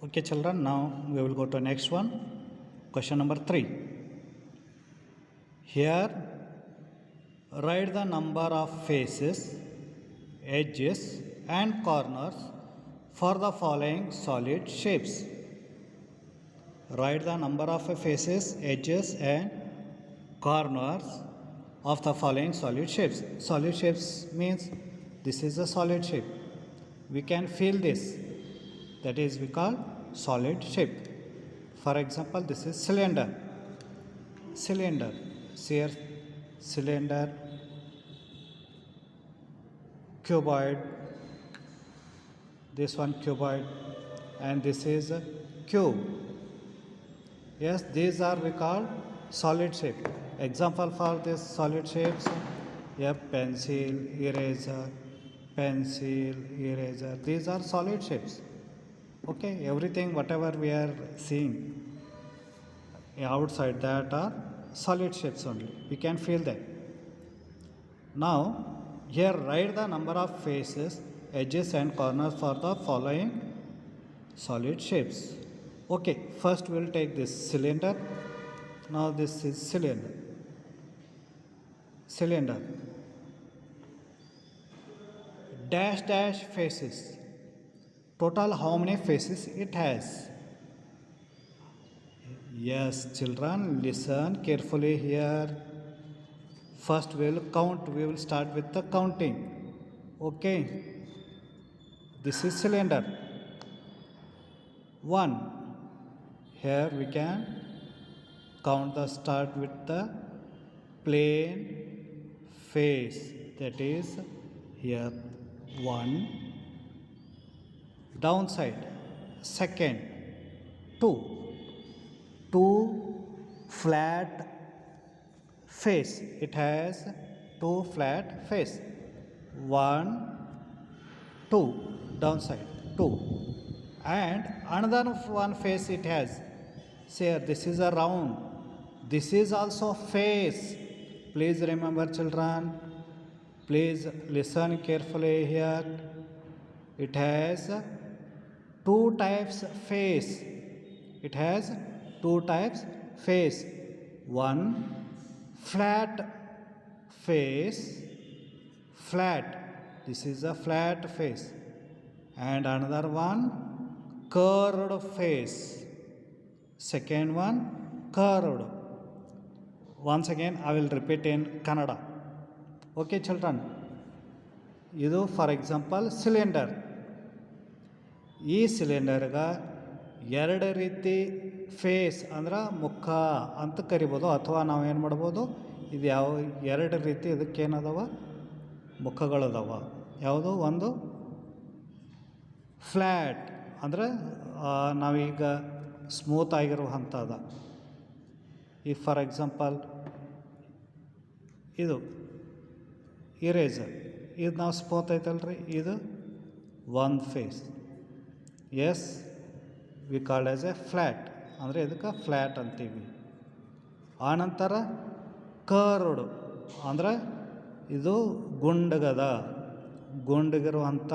Okay, children, now we will go to next one. Question number 3. Here, write the number of faces, edges, and corners for the following solid shapes. Write the number of faces, edges, and corners of the following solid shapes. Solid shapes means this is a solid shape. We can feel this. That is we call solid shape. For example, this is cylinder. Cylinder. Here, cylinder, cuboid. This one cuboid, and this is a cube. Yes, these are we call solid shape. Example for this solid shapes: pencil, eraser, pencil, eraser. These are solid shapes. Okay, everything whatever we are seeing outside, that are solid shapes only. We can feel that. Now here write the number of faces, edges, and corners for the following solid shapes. Okay, first we will take this cylinder. Now this is cylinder. Cylinder. Dash dash faces. Total how many faces it has? Yes, children, listen carefully here. First we will count. We will start with the counting. Okay. This is cylinder. 1. Here we can count the start with the plane face. That is here 1. Downside, second, 2. 2 flat face. It has 2 flat face. 1, 2. Downside, 2. And another one face it has. Say this is a round. This is also face. Please remember, children. Please listen carefully here. It has 2 types face. It has 2 types face. One flat face. Flat. This is a flat face. And another one curved face. Second one curved. Once again I will repeat in Kannada. Okay, children. ಇದು for example cylinder. ಈ ಸಿಲಿಂಡರ್ಗೆ 2 ರೀತಿ face ಅಂದ್ರೆ ಮುಖ ಅಂತ ಕರಿಬೋದು, ಅಥವಾ ನಾವು ಏನು ಮಾಡ್ಬೋದು, ಇದು ಯಾವ 2 ರೀತಿ ಇದಕ್ಕೇನದವ ಮುಖಗಳದವ. ಯಾವುದು? ಒಂದು ಫ್ಲ್ಯಾಟ್ ಅಂದರೆ ನಾವೀಗ ಸ್ಮೂತ್ ಆಗಿರುವಂಥದ್ದು. ಈಗ ಫಾರ್ ಎಕ್ಸಾಂಪಲ್ ಇದು ಇರೇಸರ್, ಇದು ನಾವು ಸ್ಮೂತ್ ಐತಲ್ರಿ, ಇದು ಒಂದು face. Yes, we called as a flat, ಅಂದರೆ ಇದಕ್ಕೆ ಫ್ಲ್ಯಾಟ್ ಅಂತೀವಿ. ಆನಂತರ ಕರ್ವ್ಡ್ ಅಂದರೆ ಇದು ಗುಂಡಗದ, ಗುಂಡಗಿರುವಂಥ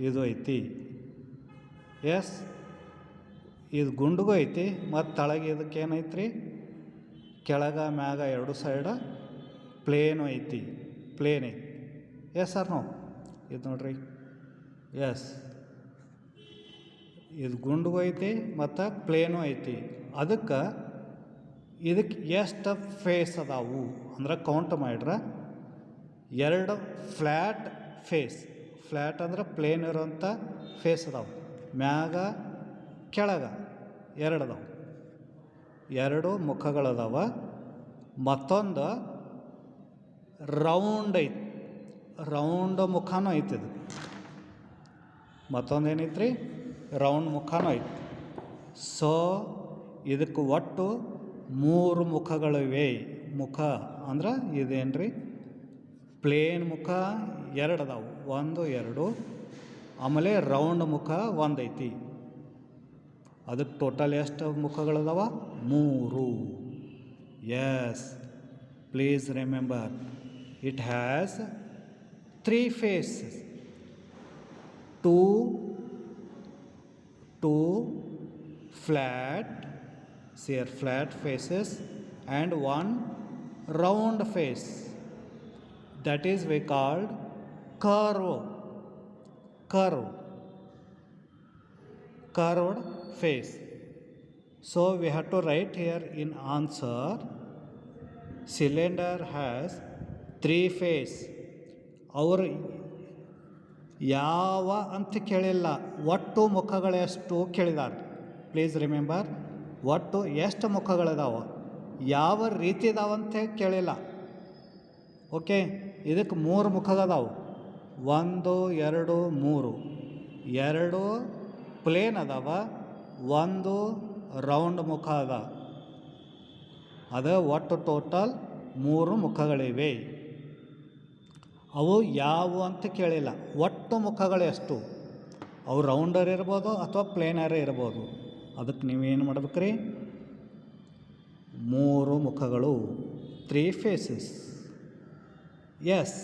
ಇದು ಐತಿ. ಎಸ್, ಇದು ಗುಂಡಗೂ ಐತಿ, ಮತ್ತು ತಳಗೆ ಇದಕ್ಕೆ ಏನೈತ್ರಿ, ಕೆಳಗ ಮ್ಯಾಗ 2 ಸೈಡ ಪ್ಲೇನು ಐತಿ, ಪ್ಲೇನ್ ಐತಿ. ಎಸ್ ಸರ್, ನೋ ಇದು ನೋಡ್ರಿ. ಎಸ್, ಇದು ಗುಂಡಿಗೂ ಐತಿ ಮತ್ತು ಪ್ಲೇನು ಐತಿ. ಅದಕ್ಕೆ ಇದಕ್ಕೆ ಎಷ್ಟು ಫೇಸ್ ಅದಾವು ಅಂದ್ರೆ ಕೌಂಟ್ ಮಾಡ್ರೆ 2 ಫ್ಲ್ಯಾಟ್ ಫೇಸ್. ಫ್ಲ್ಯಾಟ್ ಅಂದ್ರೆ ಪ್ಲೇನ್ ಇರೋಂಥ ಫೇಸ್ ಅದಾವೆ. ಮ್ಯಾಗ ಕೆಳಗ 2 ಅದಾವೆ, 2 ಮುಖಗಳದಾವ. ಮತ್ತೊಂದು ರೌಂಡ್ ಐತಿ, ರೌಂಡ್ ಮುಖನೂ ಐತಿದು. ಮತ್ತೊಂದು ಏನೈತ್ರಿ, ರೌಂಡ್ ಮುಖನೂ ಐತಿ. ಸೊ ಇದಕ್ಕೆ ಒಟ್ಟು 3 ಮುಖಗಳಿವೆ. ಮುಖ ಅಂದ್ರೆ ಇದೇನ್ರಿ, ಪ್ಲೇನ್ ಮುಖ 2 ಅದಾವು, 1 2. ಆಮೇಲೆ ರೌಂಡ್ ಮುಖ 1 ಐತಿ. ಅದಕ್ಕೆ ಟೋಟಲ್ ಎಷ್ಟು ಮುಖಗಳದಾವ? 3. Yes, please remember, it has 3 faces. 2 two flat, see here, flat faces and one round face. That is we called curved face. So we have to write here in answer, cylinder has three face. ಅವರು ಯಾವ ಅಂತ ಕೇಳಿಲ್ಲ, ಒಟ್ಟು ಮುಖಗಳೆಷ್ಟು ಕೇಳಿದ್ದಾರೆ. Please remember, ಒಟ್ಟು ಎಷ್ಟು ಮುಖಗಳಿದಾವೆ, ಯಾವ ರೀತಿ ಇದಾವಂತ ಕೇಳಿಲ್ಲ. ಓಕೆ, ಇದಕ್ಕೆ ಮೂರು ಮುಖಗಳದಾವು, 1 2 3. 2 ಪ್ಲೇನ್ ಅದಾವ, 1 ರೌಂಡ್ ಮುಖ ಅದ. ಅದು ಒಟ್ಟು ಟೋಟಲ್ 3 ಮುಖಗಳಿವೆ. ಅವು ಯಾವುವು ಅಂತ ಕೇಳಿಲ್ಲ, ಒಟ್ಟು ಮುಖಗಳು ಎಷ್ಟು, ಅವು ರೌಂಡರ್ ಇರ್ಬೋದು ಅಥವಾ ಪ್ಲೇನರ್ ಇರ್ಬೋದು. ಅದಕ್ಕೆ ನೀವೇನು ಮಾಡ್ಬೇಕು ರೀ, 3 ಮುಖಗಳು, 3 ಫೇಸಸ್. ಎಸ್.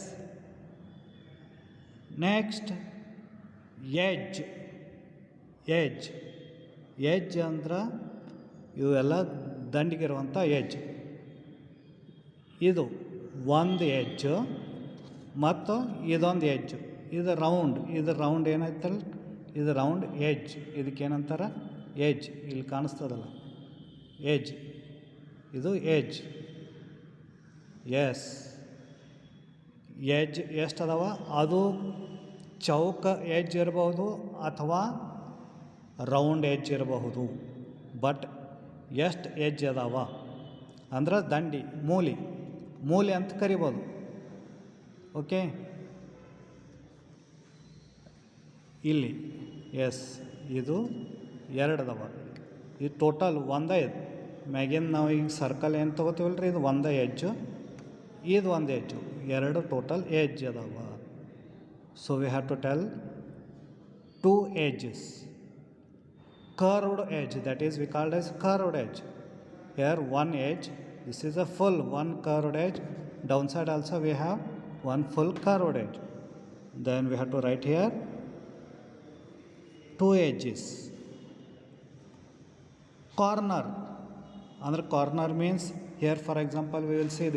ನೆಕ್ಸ್ಟ್ ಎಜ್ ಅಂದ್ರೆ ಇವೆಲ್ಲ ದಂಡಿಗಿರುವಂಥ ಎಜ್. ಇದು ಒಂದು ಎಜ್ಜು ಮತ್ತು ಇದೊಂದು ಎಜ್ಜು. ಇದು ರೌಂಡ್ ಏನಾಯ್ತಲ್ಲ, ಇದು ರೌಂಡ್ ಎಜ್. ಇದಕ್ಕೇನಂತಾರೆ, ಎಜ್. ಇಲ್ಲಿ ಕಾಣಿಸ್ತದಲ್ಲ ಎಜ್, ಇದು ಎಜ್. ಎಸ್. ಎಜ್ ಎಷ್ಟು ಅದಾವ, ಅದು ಚೌಕ ಎಜ್ ಇರಬಹುದು ಅಥವಾ ರೌಂಡ್ ಎಜ್ ಇರಬಹುದು. ಬಟ್ ಎಷ್ಟು ಎಜ್ ಅದಾವ ಅಂದ್ರೆ ದಂಡಿ, ಮೂಲೆ ಅಂತ ಕರಿಬೋದು. ಓಕೆ, ಇಲ್ಲಿ ಎಸ್, ಇದು 2 ಅದಾವ. ಇದು ಟೋಟಲ್ ಒಂದೇ. ಇದು ಮ್ಯಾಗಿನ ನಾವು ಈಗ ಸರ್ಕಲ್ ಏನು ತೊಗೋತೀವಲ್ಲ ರೀ, ಇದು ಒಂದೇ ಎಜ್ಜು, ಇದು ಒಂದು ಎಜ್ಜು, 2 ಟೋಟಲ್ ಎಜ್ ಅದಾವ. So we have to tell 2 edges. Curved edge, that is we called as curved edge. Here one edge, this is a full one curved edge. Downside also we have one full curved edge. Then we have to write here 2 edges. Corner, under corner means here for example we will see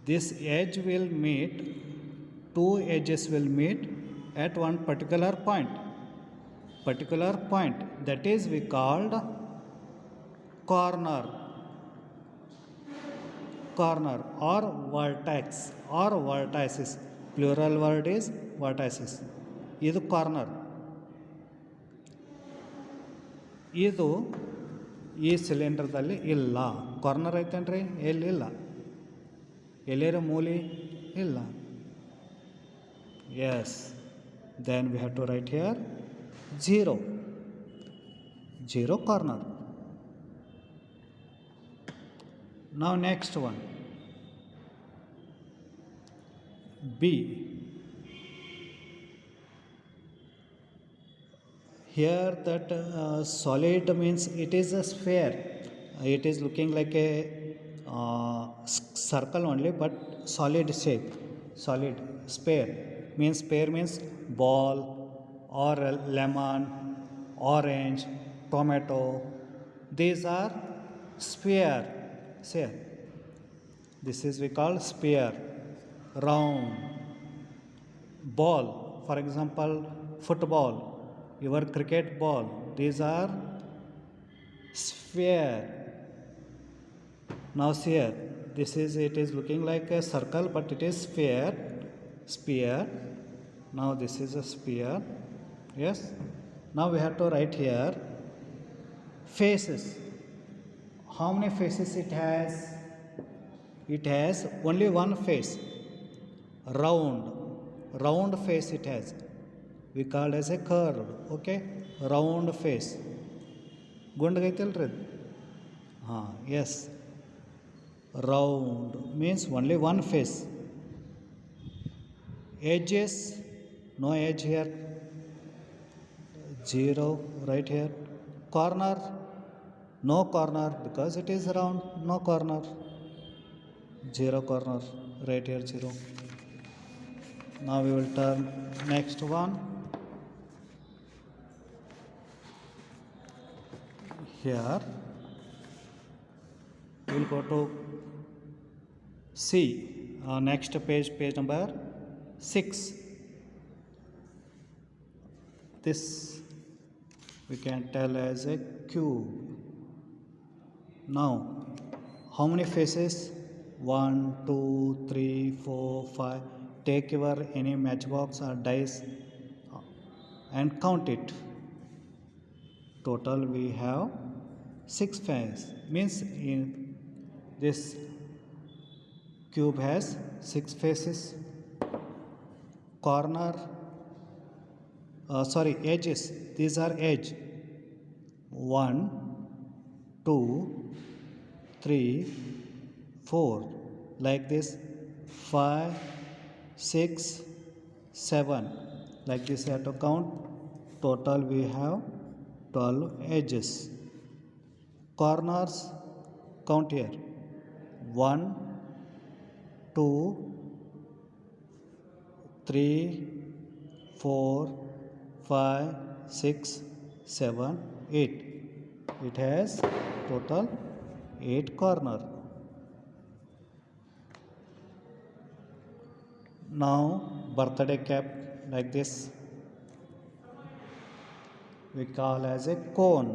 this edge will meet, 2 edges will meet at one particular point, that is we called corner or vertex or vertices. Plural word is vertices. ಇದು corner. ಇದು ಈ ಸಿಲಿಂಡರ್ದಲ್ಲಿ ಇಲ್ಲ. Corner ಐತೇನ್ರಿ, ಎಲ್ಲಿಲ್ಲ, ಎಲ್ಲಿರೋ ಮೂಲೆ ಇಲ್ಲ. Yes. Then we have to write here 0 corner. Now next one, B. Here that solid means it is a sphere. It is looking like a circle only, but solid shape. Solid sphere means ball or lemon, orange, tomato. These are sphere. Say, this is we call sphere. Round. Ball, for example football, your cricket ball, these are sphere. Now see here, it is looking like a circle but it is sphere. Now this is a sphere. Yes. Now we have to write here faces. How many faces it has? It has only one face, round face it has. We call as a curve. Okay, round face. ಗುಂಡಗೈತಲ್ರಿ? Yes. Round means only one face. Edges, no edge here. 0 right here. Corner, no corner because it is round, no corner. 0 corner, right here 0. Now we will turn next one. here we will go to C, next page, page number 6. This we can tell as a cube. Now how many faces? 1, 2, 3, 4, 5. Take your any matchbox or dice and count it. Total we have 6 faces. Means in this cube has 6 faces. Corner, edges. These are edge. 1, 2, 3, 4. Like this. 5, 6, 7. Like this you have to count. Total we have 12 edges. Corners, count here. 1, 2, 3, 4, 5, 6, 7, 8. It has total 8 corners. Now birthday cap like this we call as a cone.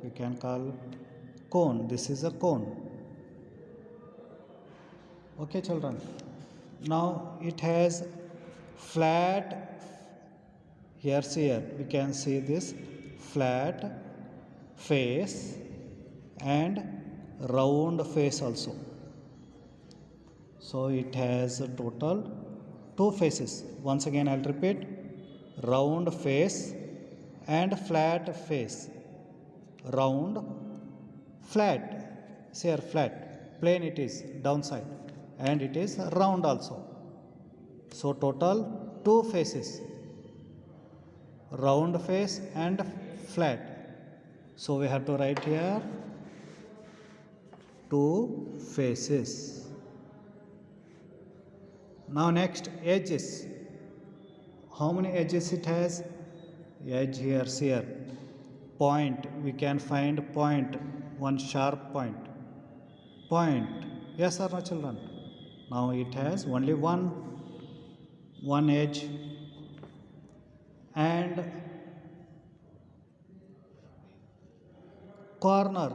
We can call cone. This is a cone. Okay, children. Now it has flat. Here we can see this flat face and round face also. So it has a total 2 faces. Once again I'll repeat, round face and flat face. Round, flat. See here, flat, plain it is downside, and it is round also. So total 2 faces, round face and flat. So we have to write here 2 faces. Now next, edges. How many edges it has? Edge here, see here. Point, we can find point, one sharp point. Point, yes or no, children? Now it has only one edge, and corner,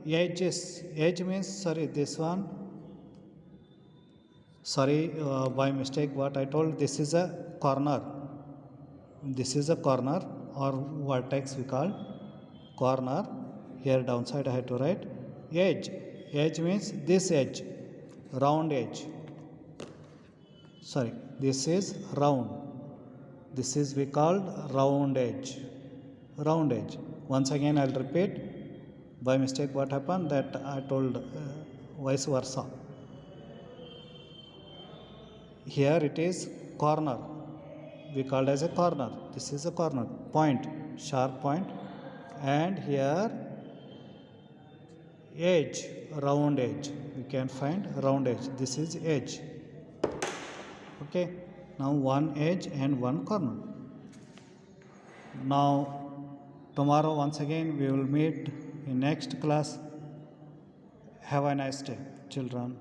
edges. Edge means, this one. By mistake what I told, this is a corner. This is a corner or vertex we call corner. Here downside I have to write edge. Edge means this edge, round edge. This is round. This is we called round edge. Round edge. Once again I'll repeat. By mistake what happened, that I told vice versa. Here it is corner. We called as a corner. This is a corner. Point, sharp point, and here edge, round edge. We can find round edge. This is edge. Okay. Now one edge and one corner. Now tomorrow once again we will meet in next class. Have a nice day, children.